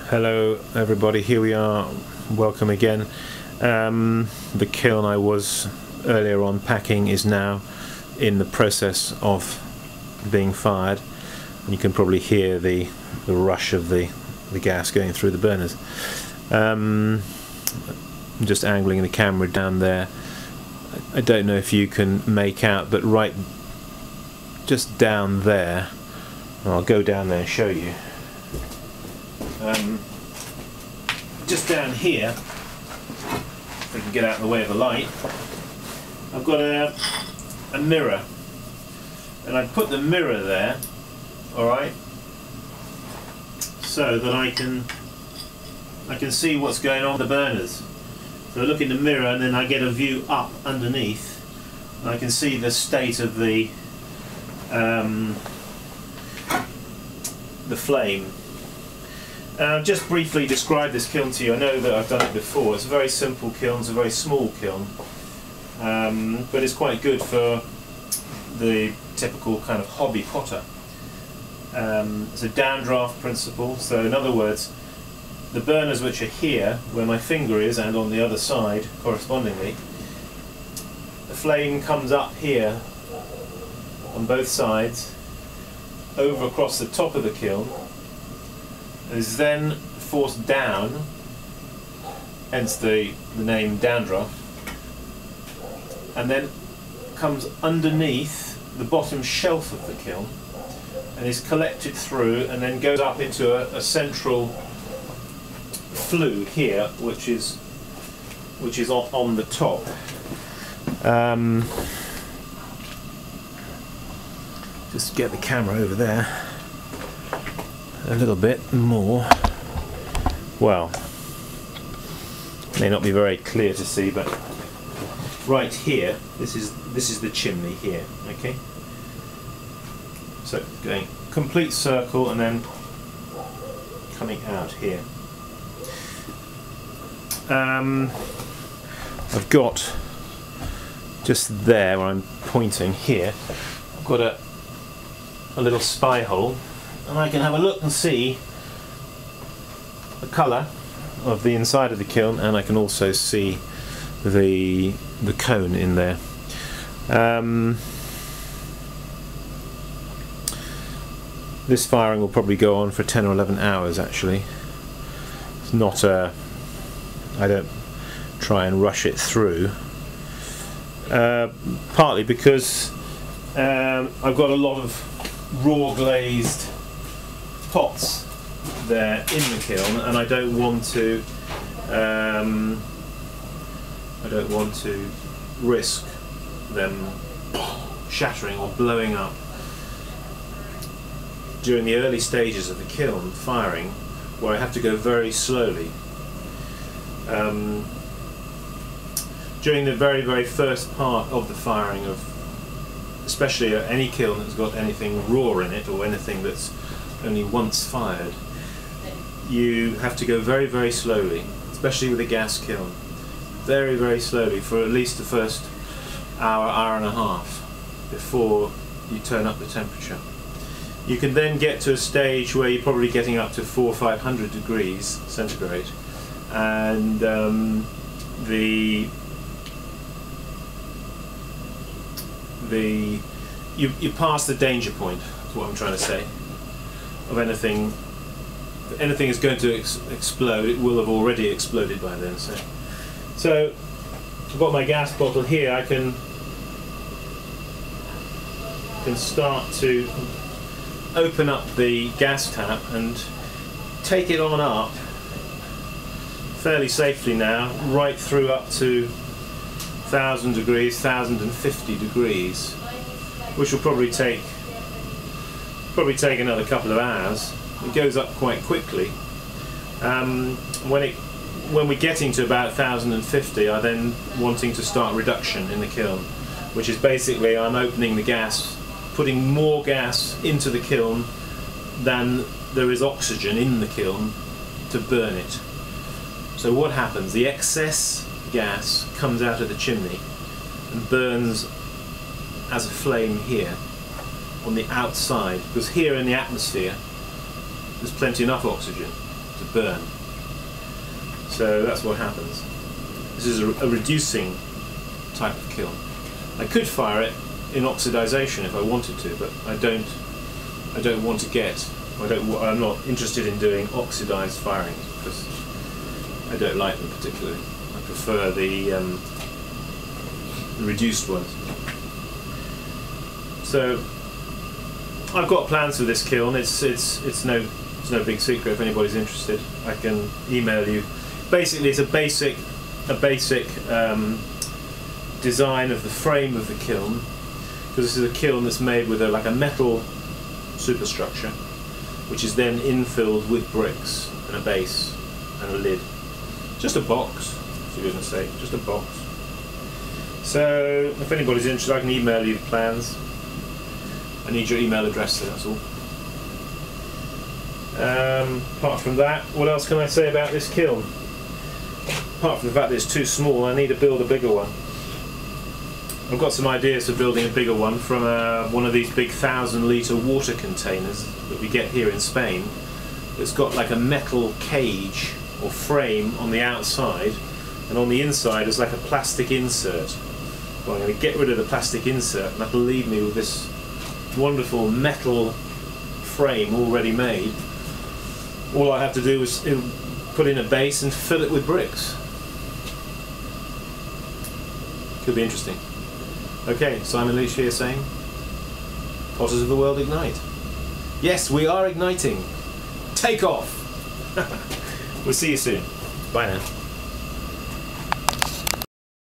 Hello everybody, here we are, welcome again. The kiln I was earlier on packing is now in the process of being fired, and you can probably hear the rush of the gas going through the burners. I'm just angling the camera down there. I don't know if you can make out, but right just down there, I'll go down there and show you. Just down here, if I can get out of the way of the light, I've got a mirror, and I put the mirror there, alright, so that I can see what's going on with the burners. So I look in the mirror and then I get a view up underneath, and I can see the state of the flame. Just briefly describe this kiln to you. I know that I've done it before. It's a very simple kiln, it's a very small kiln, but it's quite good for the typical kind of hobby potter. It's a downdraft principle, so in other words, the burners which are here, where my finger is, and on the other side correspondingly, the flame comes up here on both sides, over across the top of the kiln, is then forced down, hence the name downdraft, and then comes underneath the bottom shelf of the kiln and is collected through and then goes up into a central flue here, which is on the top. Just get the camera over there a little bit more. Well, may not be very clear to see, but right here, this is the chimney here. Okay, so going complete circle and then coming out here. I've got just there where I'm pointing here, I've got a little spy hole, and I can have a look and see the colour of the inside of the kiln, and I can also see the cone in there. This firing will probably go on for 10 or 11 hours actually. It's not I don't try and rush it through, partly because I've got a lot of raw glazed pots there in the kiln, and I don't want to risk them shattering or blowing up during the early stages of the kiln firing, where I have to go very slowly. During the very first part of the firing of especially any kiln that's got anything raw in it, or anything that's only once fired, you have to go very slowly, especially with a gas kiln. Very slowly for at least the first hour and a half before you turn up the temperature. You can then get to a stage where you're probably getting up to 400 or 500 degrees centigrade, and you pass the danger point, is what I'm trying to say, of anything. If anything is going to explode, it will have already exploded by then. So I've got my gas bottle here. I can start to open up the gas tap and take it on up fairly safely now, right through up to 1000 degrees, 1050 degrees, which will probably take another couple of hours. It goes up quite quickly. When we're getting to about 1050, I'm then wanting to start reduction in the kiln, which is basically I'm opening the gas, putting more gas into the kiln than there is oxygen in the kiln to burn it. So what happens? The excess gas comes out of the chimney and burns as a flame here on the outside, because here in the atmosphere there's plenty enough oxygen. to burn. So that's what happens. This is a reducing type of kiln. I could fire it in oxidization if I wanted to, but I don't want to get. I'm not interested in doing oxidized firings because I don't like them particularly. I prefer the reduced ones. So I've got plans for this kiln. It's no big secret. If anybody's interested, I can email you. Basically, it's a basic design of the frame of the kiln, because this is a kiln that's made with like a metal superstructure, which is then infilled with bricks and a base and a lid. Just a box, for goodness sake, just a box. So if anybody's interested, I can email you the plans. I need your email address, that's all. Apart from that, what else can I say about this kiln? Apart from the fact that it's too small, I need to build a bigger one. I've got some ideas for building a bigger one from one of these big 1,000-litre water containers that we get here in Spain. It's got like a metal cage or frame on the outside, and on the inside is like a plastic insert. Well, I'm going to get rid of the plastic insert, and that'll leave me with this wonderful metal frame already made. All I have to do is put in a base and fill it with bricks. Could be interesting. Okay, Simon Leach here saying, Potters of the World ignite. Yes, we are igniting. Take off. We'll see you soon. Bye now.